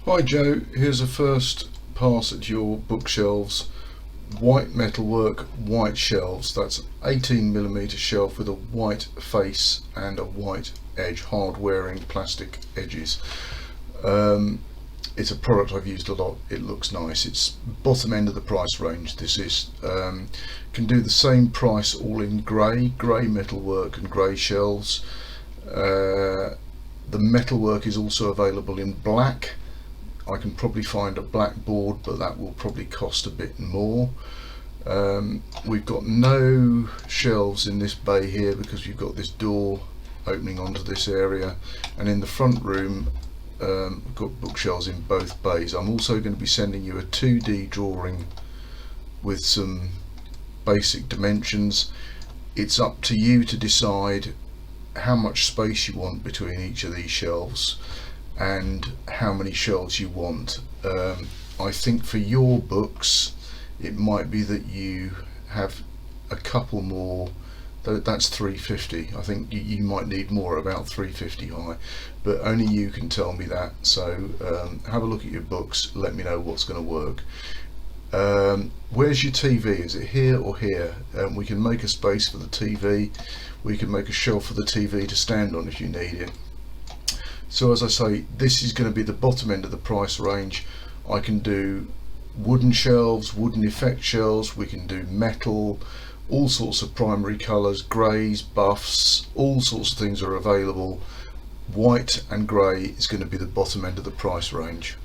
Hi Joe, here's a first pass at your bookshelves. White metalwork, white shelves. That's 18mm shelf with a white face and a white edge, hard wearing plastic edges. It's a product I've used a lot. It looks nice. It's bottom end of the price range. This is can do the same price all in grey metalwork and grey shelves. The metalwork is also available in black. I can probably find a black board, but that will probably cost a bit more. We've got no shelves in this bay here because you've got this door opening onto this area, and in the front room we've got bookshelves in both bays. I'm also going to be sending you a 2D drawing with some basic dimensions. It's up to you to decide how much space you want between each of these shelves and how many shelves you want. I think for your books it might be that you have a couple more. That's 350. I think you might need more, about 350 high, but only you can tell me that. So have a look at your books, let me know what's going to work. Where's your TV? Is it here or here? We can make a space for the TV. We can make a shelf for the TV to stand on if you need it. So as I say, this is going to be the bottom end of the price range. I can do wooden shelves, wooden effect shelves, we can do metal, all sorts of primary colours, greys, buffs, all sorts of things are available. White and grey is going to be the bottom end of the price range.